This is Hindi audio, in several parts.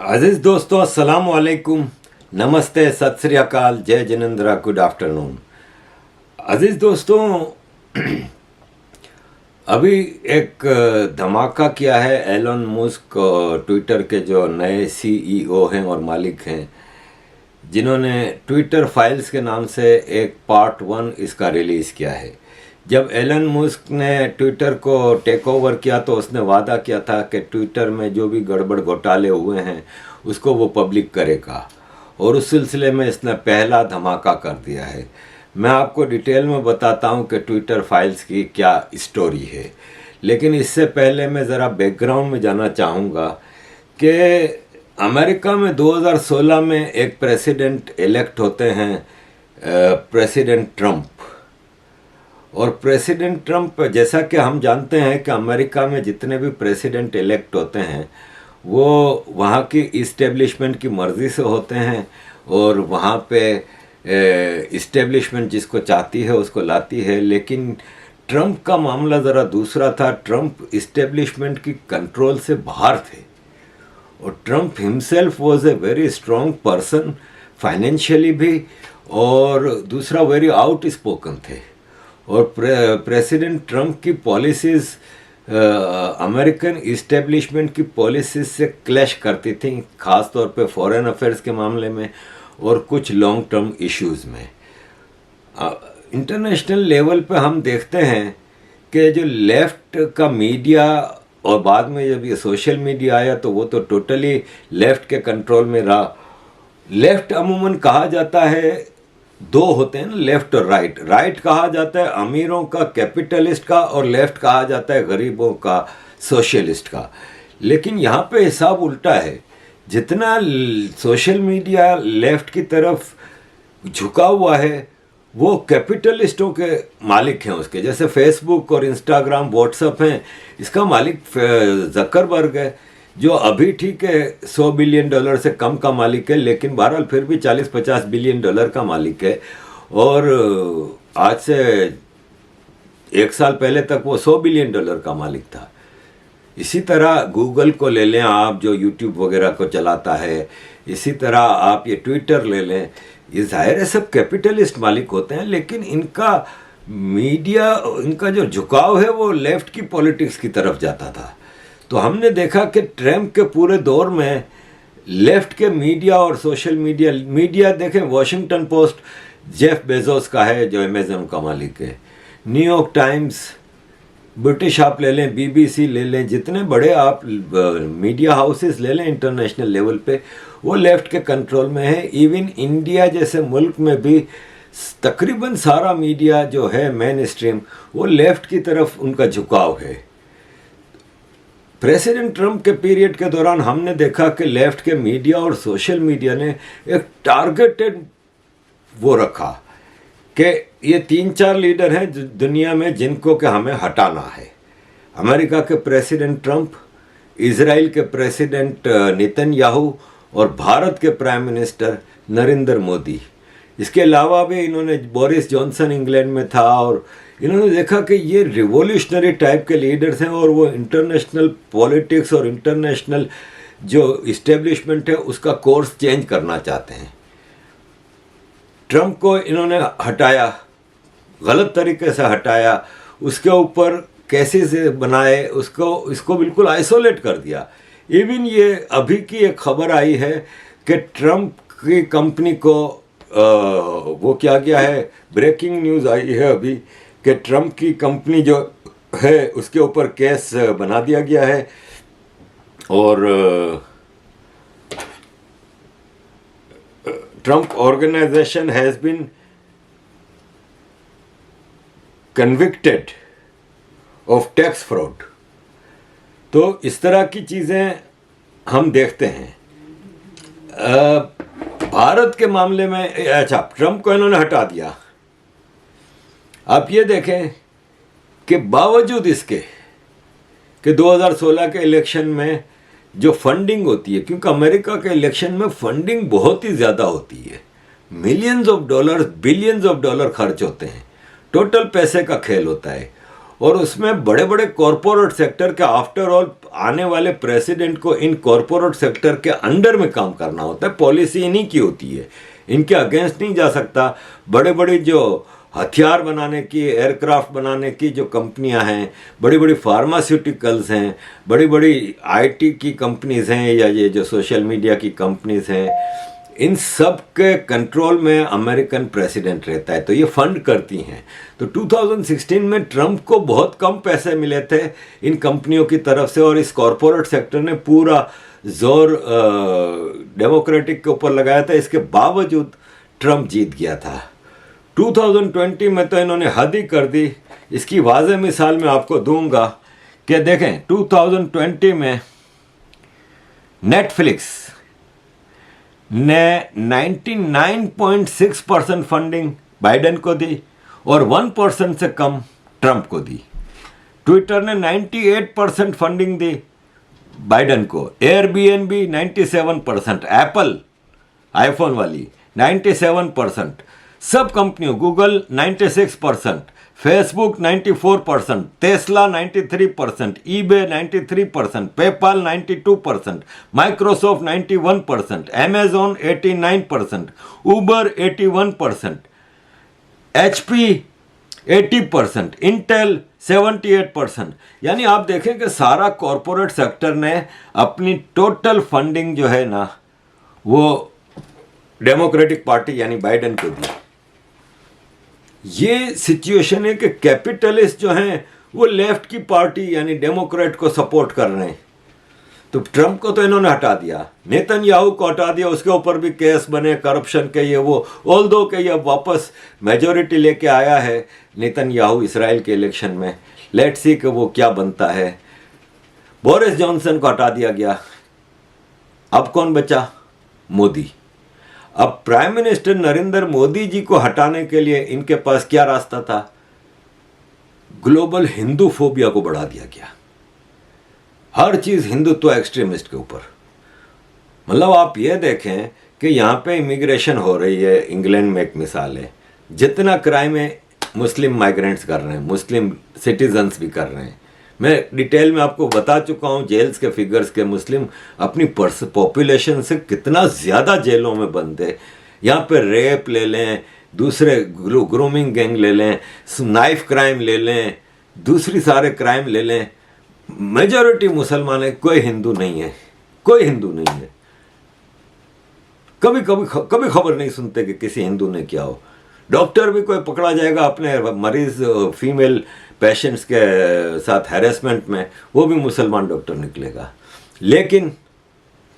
अजीज दोस्तों, अस्सलाम वालेकुम, नमस्ते, सत श्री अकाल, जय जिनेंद्रा, गुड आफ्टरनून। अजीज दोस्तों, अभी एक धमाका किया है एलन मस्क, ट्विटर के जो नए सीईओ हैं और मालिक हैं, जिन्होंने ट्विटर फाइल्स के नाम से एक पार्ट 1 इसका रिलीज़ किया है। जब एलन मस्क ने ट्विटर को टेक ओवर किया तो उसने वादा किया था कि ट्विटर में जो भी गड़बड़ घोटाले हुए हैं उसको वो पब्लिक करेगा, और उस सिलसिले में इसने पहला धमाका कर दिया है। मैं आपको डिटेल में बताता हूँ कि ट्विटर फाइल्स की क्या स्टोरी है, लेकिन इससे पहले मैं ज़रा बैकग्राउंड में जाना चाहूँगा कि अमेरिका में 2016 में एक प्रेसिडेंट इलेक्ट होते हैं, प्रेसिडेंट ट्रंप। और प्रेसिडेंट ट्रंप, जैसा कि हम जानते हैं कि अमेरिका में जितने भी प्रेसिडेंट इलेक्ट होते हैं वो वहाँ की इस्टेब्लिशमेंट की मर्ज़ी से होते हैं, और वहाँ पे इस्टेब्लिशमेंट जिसको चाहती है उसको लाती है। लेकिन ट्रंप का मामला ज़रा दूसरा था। ट्रंप इस्टेब्लिशमेंट की कंट्रोल से बाहर थे, और Trump himself was a very strong person, financially भी, और दूसरा वेरी आउट स्पोकन थे। और प्रेसिडेंट ट्रंप की पॉलिसीज़ अमेरिकन इस्टेब्लिशमेंट की पॉलिसीज़ से क्लैश करती थी, ख़ास तौर पे फॉरेन अफेयर्स के मामले में और कुछ लॉन्ग टर्म इश्यूज़ में। इंटरनेशनल लेवल पे हम देखते हैं कि जो लेफ़्ट का मीडिया, और बाद में जब ये सोशल मीडिया आया तो वो तो टोटली लेफ़्ट के कंट्रोल में रहा। लेफ़्ट अमूमन कहा जाता है, दो होते हैं ना, लेफ्ट और राइट। राइट कहा जाता है अमीरों का, कैपिटलिस्ट का, और लेफ्ट कहा जाता है गरीबों का, सोशलिस्ट का। लेकिन यहाँ पे हिसाब उल्टा है। जितना सोशल मीडिया लेफ्ट की तरफ झुका हुआ है वो कैपिटलिस्टों के मालिक हैं उसके। जैसे फेसबुक और इंस्टाग्राम, व्हाट्सएप हैं, इसका मालिक जकरबर्ग है, जो अभी ठीक है $100 बिलियन से कम का मालिक है, लेकिन बहरहाल फिर भी $40-50 बिलियन का मालिक है। और आज से 1 साल पहले तक वो $100 बिलियन का मालिक था। इसी तरह गूगल को ले लें आप, जो यूट्यूब वगैरह को चलाता है, इसी तरह आप ये ट्विटर ले लें, ये जाहिर है सब कैपिटलिस्ट मालिक होते हैं, लेकिन इनका मीडिया, इनका जो झुकाव है वो लेफ्ट की पॉलिटिक्स की तरफ जाता था। तो हमने देखा कि ट्रंप के पूरे दौर में लेफ्ट के मीडिया और सोशल मीडिया देखें, वॉशिंगटन पोस्ट जेफ बेजोस का है जो अमेजन का मालिक है, न्यूयॉर्क टाइम्स, ब्रिटिश आप ले लें, बीबीसी ले लें, जितने बड़े आप मीडिया हाउसेस ले लें इंटरनेशनल लेवल पे, वो लेफ्ट के कंट्रोल में है। इवन इंडिया जैसे मुल्क में भी तकरीबन सारा मीडिया जो है मेन स्ट्रीम, वो लेफ्ट की तरफ उनका झुकाव है। प्रेसिडेंट ट्रंप के पीरियड के दौरान हमने देखा कि लेफ्ट के मीडिया और सोशल मीडिया ने एक टारगेटेड वो रखा कि ये 3-4 लीडर हैं दुनिया में जिनको कि हमें हटाना है। अमेरिका के प्रेसिडेंट ट्रंप, इजराइल के प्रेसिडेंट नेतन्याहू, और भारत के प्राइम मिनिस्टर नरेंद्र मोदी। इसके अलावा भी इन्होंने, बोरिस जॉनसन इंग्लैंड में था, और इन्होंने देखा कि ये रिवोल्यूशनरी टाइप के लीडर्स हैं और वो इंटरनेशनल पॉलिटिक्स और इंटरनेशनल जो इस्टेब्लिशमेंट है उसका कोर्स चेंज करना चाहते हैं। ट्रंप को इन्होंने हटाया, गलत तरीके से हटाया, उसके ऊपर केसेस बनाए, इसको बिल्कुल आइसोलेट कर दिया। इवन ये अभी की एक खबर आई है कि ट्रंप की कंपनी को वो क्या गया है, ब्रेकिंग न्यूज़ आई है अभी कि ट्रंप की कंपनी जो है उसके ऊपर केस बना दिया गया है, और Trump organisation has been convicted of tax fraud. तो इस तरह की चीज़ें हम देखते हैं। भारत के मामले में, अच्छा, ट्रंप को इन्होंने हटा दिया। आप ये देखें कि बावजूद इसके कि 2016 के इलेक्शन में जो फंडिंग होती है, क्योंकि अमेरिका के इलेक्शन में फंडिंग बहुत ही ज़्यादा होती है, millions of dollar, billions of dollar खर्च होते हैं, टोटल पैसे का खेल होता है। और उसमें बड़े बड़े कॉरपोरेट सेक्टर के, आफ्टर ऑल आने वाले प्रेसिडेंट को इन कॉरपोरेट सेक्टर के अंडर में काम करना होता है, पॉलिसी इन्हीं की होती है, इनके अगेंस्ट नहीं जा सकता। बड़े बड़े जो हथियार बनाने की, एयरक्राफ्ट बनाने की जो कंपनियां हैं, बड़ी बड़ी फार्मास्यूटिकल्स हैं, बड़ी बड़ी आईटी की कंपनीज हैं, या ये जो सोशल मीडिया की कंपनीज हैं, इन सब के कंट्रोल में अमेरिकन प्रेसिडेंट रहता है, तो ये फंड करती हैं। तो 2016 में ट्रंप को बहुत कम पैसे मिले थे इन कंपनियों की तरफ से, और इस कॉरपोरेट सेक्टर ने पूरा जोर डेमोक्रेटिक के ऊपर लगाया था। इसके बावजूद ट्रंप जीत गया था। 2020 में तो इन्होंने हद ही कर दी। इसकी वाज़ेह मिसाल मैं आपको दूंगा कि देखें 2020 में नेटफ्लिक्स ने 99.6% फंडिंग बाइडेन को दी और 1% से कम ट्रंप को दी। ट्विटर ने 98% फंडिंग दी बाइडेन को, एयरबीएनबी 97%, एप्पल आईफोन वाली 97%, सब कंपनियों, Google 96%, Facebook 94%, Tesla 93%, eBay 93%, PayPal 92%, Microsoft 91%, Amazon 89%, उबर 81%, एचपी 80%, इंटेल 78%। यानी आप देखें कि सारा कॉरपोरेट सेक्टर ने अपनी टोटल फंडिंग जो है ना वो डेमोक्रेटिक पार्टी यानी बाइडेन को दी। ये सिचुएशन है कि कैपिटलिस्ट जो हैं वो लेफ्ट की पार्टी यानी डेमोक्रेट को सपोर्ट कर रहे हैं। तो ट्रंप को तो इन्होंने हटा दिया, नेतन्याहू को हटा दिया, उसके ऊपर भी केस बने करप्शन के, ये वो, ऑल्दो के ये वापस मेजॉरिटी लेके आया है नेतन्याहू इसराइल के इलेक्शन में। लेट्स सी कि वो क्या बनता है। बोरिस जॉनसन को हटा दिया गया, अब कौन बचा? मोदी। अब प्राइम मिनिस्टर नरेंद्र मोदी जी को हटाने के लिए इनके पास क्या रास्ता था? ग्लोबल हिंदू फोबिया को बढ़ा दिया गया, हर चीज हिंदुत्व एक्सट्रीमिस्ट के ऊपर। मतलब आप ये देखें कि यहाँ पे इमिग्रेशन हो रही है, इंग्लैंड में एक मिसाल है, जितना क्राइम है मुस्लिम माइग्रेंट्स कर रहे हैं, मुस्लिम सिटीजन्स भी कर रहे हैं। मैं डिटेल में आपको बता चुका हूँ जेल्स के फिगर्स के, मुस्लिम अपनी पॉपुलेशन से कितना ज़्यादा जेलों में बंद है। यहाँ पे रेप ले लें, दूसरे ग्रूमिंग गैंग ले लें, नाइफ क्राइम ले लें, दूसरी सारे क्राइम ले लें, मेजॉरिटी मुसलमान है, कोई हिंदू नहीं है, कोई हिंदू नहीं है। कभी खबर नहीं सुनते कि किसी हिंदू ने किया हो। डॉक्टर भी कोई पकड़ा जाएगा अपने मरीज फीमेल पेशेंट्स के साथ हैरेसमेंट में, वो भी मुसलमान डॉक्टर निकलेगा। लेकिन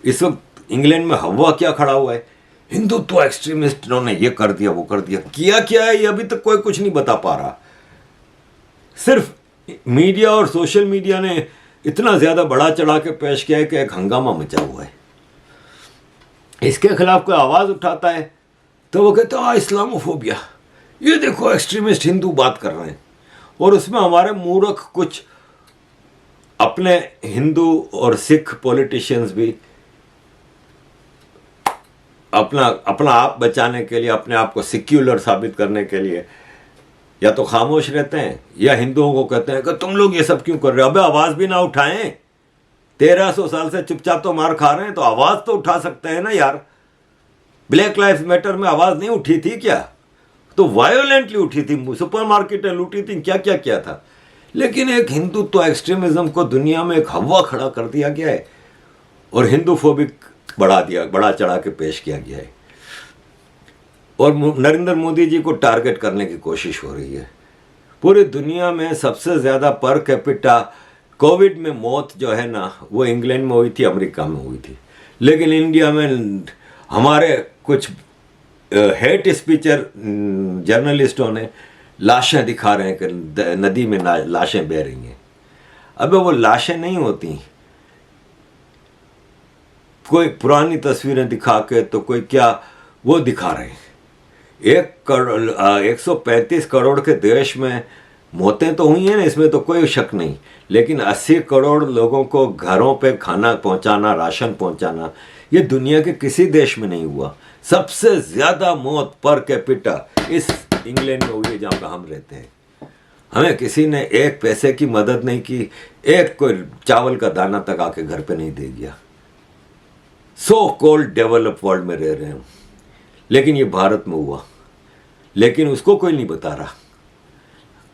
इस वक्त इंग्लैंड में हवा क्या खड़ा हुआ है? हिंदुत्व एक्सट्रीमिस्ट ने ये कर दिया, वो कर दिया। किया क्या है ये अभी तक कोई कुछ नहीं बता पा रहा। सिर्फ मीडिया और सोशल मीडिया ने इतना ज्यादा बढ़ा चढ़ा के पेश किया है कि एक हंगामा मचा हुआ है। इसके खिलाफ कोई आवाज उठाता है तो वो कहते हैं इस्लामोफोबिया, ये देखो एक्सट्रीमिस्ट हिंदू बात कर रहे हैं। और उसमें हमारे मूर्ख कुछ अपने हिंदू और सिख पॉलिटिशियंस भी अपना आप बचाने के लिए, अपने आप को सिक्युलर साबित करने के लिए या तो खामोश रहते हैं या हिंदुओं को कहते हैं कि तुम लोग ये सब क्यों कर रहे हो। अबे आवाज भी ना उठाएं, 1300 साल से चुपचाप तो मार खा रहे हैं, तो आवाज तो उठा सकते हैं ना यार। ब्लैक लाइव्स मैटर में आवाज नहीं उठी थी क्या? तो वायोलेंटली उठी थी, सुपरमार्केटें लूटी थी, क्या क्या किया था। लेकिन एक हिंदुत्व एक्सट्रीमिज्म को दुनिया में एक हवा खड़ा कर दिया गया है और हिंदूफोबिक बड़ा चढ़ा के पेश किया गया है। और नरेंद्र मोदी जी को टारगेट करने की कोशिश हो रही है। पूरी दुनिया में सबसे ज़्यादा पर कैपिटा कोविड में मौत जो है ना वो इंग्लैंड में हुई थी, अमेरिका में हुई थी। लेकिन इंडिया में हमारे कुछ हेट स्पीचर जर्नलिस्टों ने लाशें दिखा रहे हैं कि नदी में लाशें बह रही हैं। अबे वो लाशें नहीं होती, कोई पुरानी तस्वीरें दिखा के तो कोई क्या वो दिखा रहे हैं। 135 करोड़ के देश में मौतें तो हुई हैं ना, इसमें तो कोई शक नहीं। लेकिन 80 करोड़ लोगों को घरों पे खाना पहुंचाना, राशन पहुंचाना, ये दुनिया के किसी देश में नहीं हुआ। सबसे ज्यादा मौत पर कैपिटा इस इंग्लैंड में हुई है जहाँ पर हम रहते हैं। हमें किसी ने एक पैसे की मदद नहीं की, एक कोई चावल का दाना तक आके घर पे नहीं दे गया। सो कॉल्ड डेवलप वर्ल्ड में रह रहे हैं, लेकिन ये भारत में हुआ, लेकिन उसको कोई नहीं बता रहा।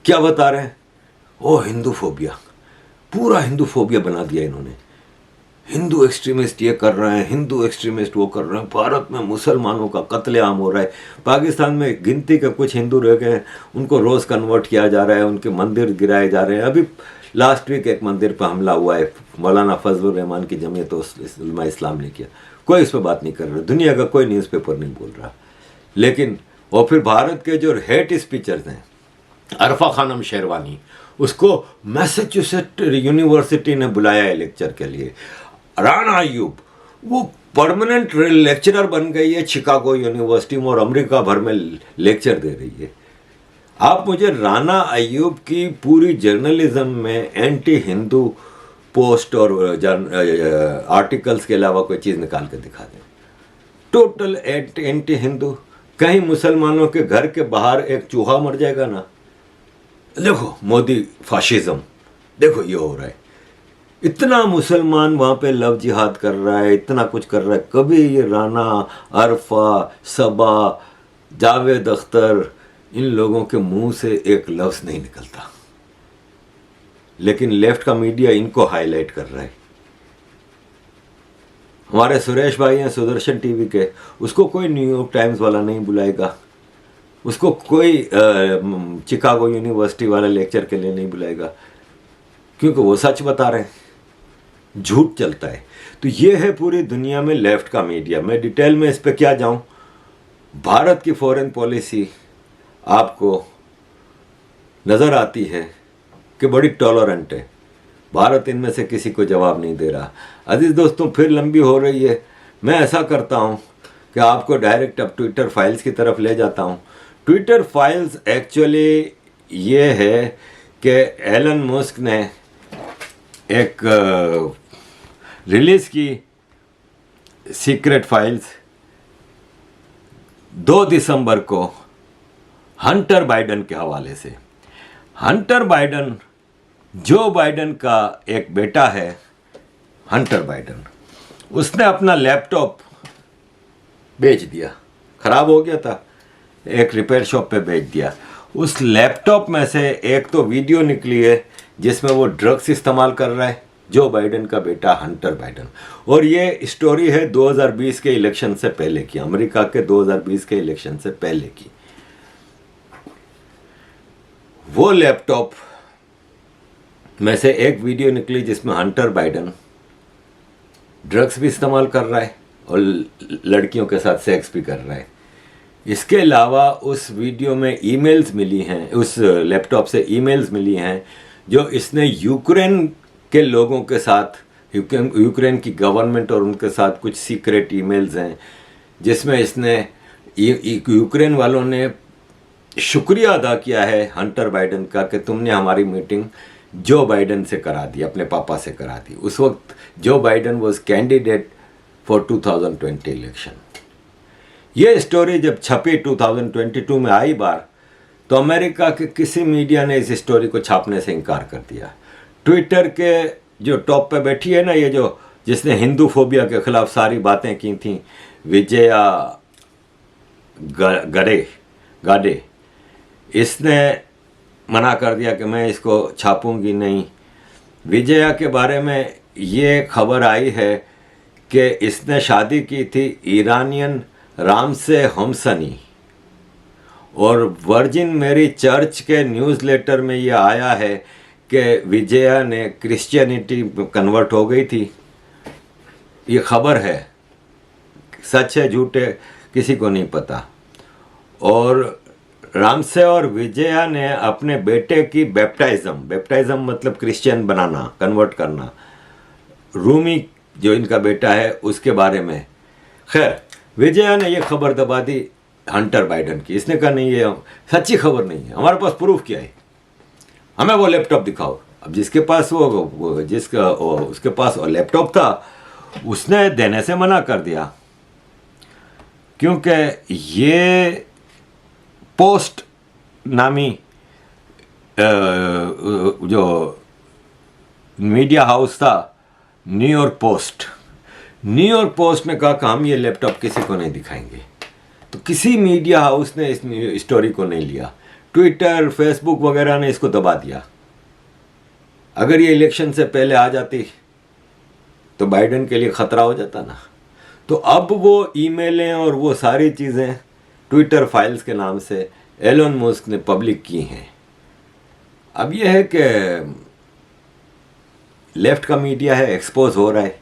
क्या बता रहे हैं? ओ हिंदू फोबिया, पूरा हिंदू फोबिया बना दिया इन्होंने। हिंदू एक्सट्रीमिस्ट ये कर रहे हैं, हिंदू एक्सट्रीमिस्ट वो कर रहे हैं, भारत में मुसलमानों का कत्लेआम हो रहा है, पाकिस्तान में गिनती के कुछ हिंदू रह गए हैं, उनको रोज़ कन्वर्ट किया जा रहा है, उनके मंदिर गिराए जा रहे हैं। अभी लास्ट वीक एक मंदिर पर हमला हुआ है, मौलाना फजलुर रहमान की जमीयत उलमा इस्लाम ने किया, कोई इस पर बात नहीं कर रहा, दुनिया का कोई न्यूज़पेपर नहीं बोल रहा। लेकिन और फिर भारत के जो हेट स्पीचर्स हैं, अरफा खानम शेरवानी, उसको मैसाचुसेट यूनिवर्सिटी ने बुलाया है लेक्चर के लिए। राना अय्यूब, वो परमानेंट लेक्चरर बन गई है शिकागो यूनिवर्सिटी में और अमेरिका भर में लेक्चर दे रही है। आप मुझे राना अय्यूब की पूरी जर्नलिज्म में एंटी हिंदू पोस्ट और आर्टिकल्स के अलावा कोई चीज़ निकाल के दिखा दें। Total anti Hindu. कहीं मुसलमानों के घर के बाहर एक चूहा मर जाएगा ना, देखो मोदी फाशिज्म, देखो ये हो रहा है। इतना मुसलमान वहाँ पे लव जिहाद कर रहा है, इतना कुछ कर रहा है, कभी ये राना, अरफा, सबा, जावेद अख्तर, इन लोगों के मुंह से एक लफ्ज़ नहीं निकलता, लेकिन लेफ्ट का मीडिया इनको हाईलाइट कर रहा है। हमारे सुरेश भाई हैं सुदर्शन टीवी के, उसको कोई न्यूयॉर्क टाइम्स वाला नहीं बुलाएगा, उसको कोई शिकागो यूनिवर्सिटी वाला लेक्चर के लिए नहीं बुलाएगा, क्योंकि वो सच बता रहे हैं, झूठ चलता है। तो ये है पूरी दुनिया में लेफ्ट का मीडिया। मैं डिटेल में इस पे क्या जाऊं। भारत की फॉरेन पॉलिसी आपको नज़र आती है कि बड़ी टॉलरेंट है, भारत इनमें से किसी को जवाब नहीं दे रहा। अजीज़ दोस्तों, फिर लंबी हो रही है, मैं ऐसा करता हूं कि आपको डायरेक्ट अब ट्विटर फाइल्स की तरफ ले जाता हूं। ट्विटर फाइल्स एक्चुअली ये है कि एलन मस्क ने एक रिलीज़ की सीक्रेट फाइल्स 2 दिसंबर को हंटर बाइडन के हवाले से। हंटर बाइडन जो बाइडन का एक बेटा है, हंटर बाइडन, उसने अपना लैपटॉप बेच दिया, ख़राब हो गया था, एक रिपेयर शॉप पे बेच दिया। उस लैपटॉप में से एक तो वीडियो निकली है जिसमें वो ड्रग्स इस्तेमाल कर रहा है, जो बाइडन का बेटा हंटर बाइडन। और ये स्टोरी है 2020 के इलेक्शन से पहले की, अमेरिका के 2020 के इलेक्शन से पहले की। वो लैपटॉप में से एक वीडियो निकली जिसमें हंटर बाइडन ड्रग्स भी इस्तेमाल कर रहा है और लड़कियों के साथ सेक्स भी कर रहा है। इसके अलावा उस वीडियो में ईमेल्स मिली हैं, उस लैपटॉप से ईमेल्स मिली हैं जो इसने यूक्रेन के लोगों के साथ, यूक्रेन की गवर्नमेंट और उनके साथ कुछ सीक्रेट ईमेल्स हैं जिसमें इसने यूक्रेन वालों ने शुक्रिया अदा किया है हंटर बाइडन का कि तुमने हमारी मीटिंग जो बाइडन से करा दी, अपने पापा से करा दी। उस वक्त जो Biden was candidate for 2020 election. ये स्टोरी जब छपी 2022 में आई बार, तो अमेरिका के किसी मीडिया ने इस स्टोरी को छापने से इनकार कर दिया। ट्विटर के जो टॉप पे बैठी है ना, ये जो जिसने हिंदू फोबिया के खिलाफ सारी बातें की थी, विजया गाडे, इसने मना कर दिया कि मैं इसको छापूंगी नहीं। विजया के बारे में ये खबर आई है कि इसने शादी की थी ईरानियन रामसे हमसनी, और वर्जिन मेरी चर्च के न्यूज़लेटर में ये आया है कि विजया ने क्रिश्चियनिटी कन्वर्ट हो गई थी। ये खबर है, सच है झूठ है किसी को नहीं पता। और रामसे और विजया ने अपने बेटे की बैप्टाइज्म मतलब क्रिश्चियन बनाना, कन्वर्ट करना, रूमी जो इनका बेटा है उसके बारे में। खैर, विजया ने ये खबर दबा दी हंटर बाइडन की। इसने कहा नहीं, ये सच्ची खबर नहीं है, हमारे पास प्रूफ क्या है, हमें वो लैपटॉप दिखाओ। अब जिसके पास उसके पास वो लैपटॉप था, उसने देने से मना कर दिया, क्योंकि ये पोस्ट नामी जो मीडिया हाउस था न्यूयॉर्क पोस्ट ने कहा कि हम ये लैपटॉप किसी को नहीं दिखाएंगे, तो किसी मीडिया हाउस ने इस स्टोरी को नहीं लिया। ट्विटर, फेसबुक वगैरह ने इसको दबा दिया। अगर ये इलेक्शन से पहले आ जाती तो बाइडेन के लिए खतरा हो जाता ना। तो अब वो ईमेलें और वो सारी चीज़ें ट्विटर फाइल्स के नाम से एलन मस्क ने पब्लिक की हैं। अब ये है कि लेफ्ट का मीडिया है, एक्सपोज हो रहा है।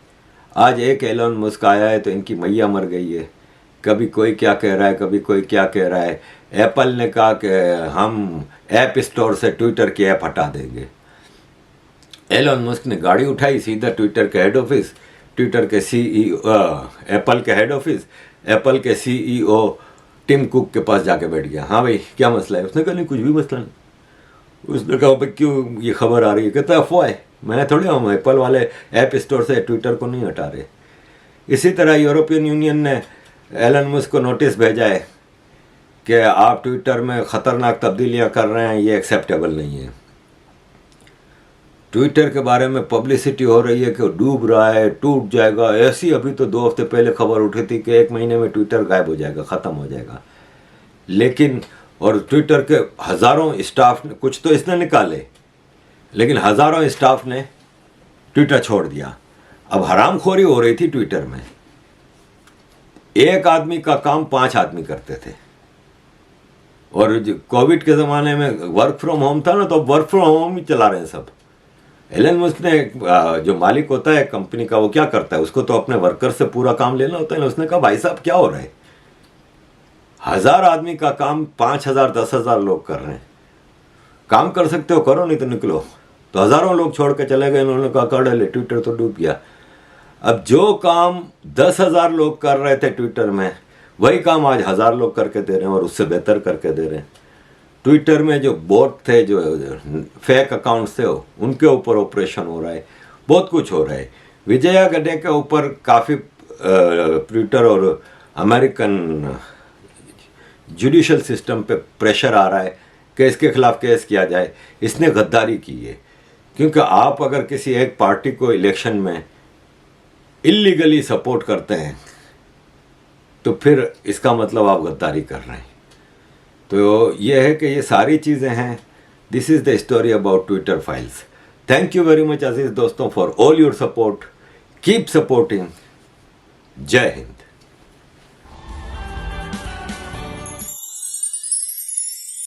आज एक एलन मस्क आया है तो इनकी मैया मर गई है। कभी कोई क्या कह रहा है, कभी कोई क्या कह रहा है। एप्पल ने कहा कि हम ऐप स्टोर से ट्विटर की ऐप हटा देंगे। एलन मस्क ने गाड़ी उठाई, सीधा ट्विटर के हेड ऑफिस, ट्विटर के सीईओ, एप्पल के हेड ऑफिस, एप्पल के सीईओ टिम कुक के पास जाके बैठ गया। हाँ भाई, क्या मसला है? उसने कहा नहीं, कुछ भी मसला नहीं। उसने कहा भाई क्यों ये खबर आ रही है? कहता अफवाह है, मैंने थोड़े हम एप्पल वाले ऐप स्टोर से ट्विटर को नहीं हटा रहे। इसी तरह यूरोपियन यूनियन ने एलन मस्क को नोटिस भेजा है कि आप ट्विटर में ख़तरनाक तब्दीलियां कर रहे हैं, ये एक्सेप्टेबल नहीं है। ट्विटर के बारे में पब्लिसिटी हो रही है कि डूब रहा है, टूट जाएगा। ऐसी अभी तो 2 हफ्ते पहले खबर उठी थी कि 1 महीने में ट्विटर गायब हो जाएगा, ख़त्म हो जाएगा। लेकिन और ट्विटर के हज़ारों स्टाफ ने, कुछ तो इसने निकाले, लेकिन हज़ारों स्टाफ ने ट्विटर छोड़ दिया। अब हरामखोरी हो रही थी ट्विटर में। एक आदमी का काम 5 आदमी करते थे। और कोविड के ज़माने में वर्क फ्रॉम होम था ना, तो वर्क फ्रॉम होम ही चला रहे हैं सब। एलन मस्क ने, जो मालिक होता है कंपनी का, वो क्या करता है? उसको तो अपने वर्कर से पूरा काम लेना होता है ना। उसने कहा भाई साहब क्या हो रहा है? 1000 आदमी का काम 5000 10,000 लोग कर रहे हैं। काम कर सकते हो करो, नहीं तो निकलो। तो हज़ारों लोग छोड़ के चले गए। उन्होंने कहा कर डाले, ट्विटर तो डूब गया। अब जो काम 10,000 लोग कर रहे थे ट्विटर में, वही काम आज 1000 लोग करके दे रहे हैं, और उससे बेहतर करके दे रहे हैं। ट्विटर में जो बोट थे, जो फेक अकाउंट्स थे, उनके ऊपर ऑपरेशन हो रहा है, बहुत कुछ हो रहा है। विजया गड्ढे के ऊपर काफ़ी ट्विटर और अमेरिकन जुडिशल सिस्टम पे प्रेशर आ रहा है कि इसके खिलाफ केस किया जाए। इसने गद्दारी की है, क्योंकि आप अगर किसी एक पार्टी को इलेक्शन में इलीगली सपोर्ट करते हैं तो फिर इसका मतलब आप गद्दारी कर रहे हैं। तो ये है कि ये सारी चीज़ें हैं। This is the story about Twitter files. Thank you very much अजीज़ दोस्तों for all your support. Keep supporting. जय हिंद।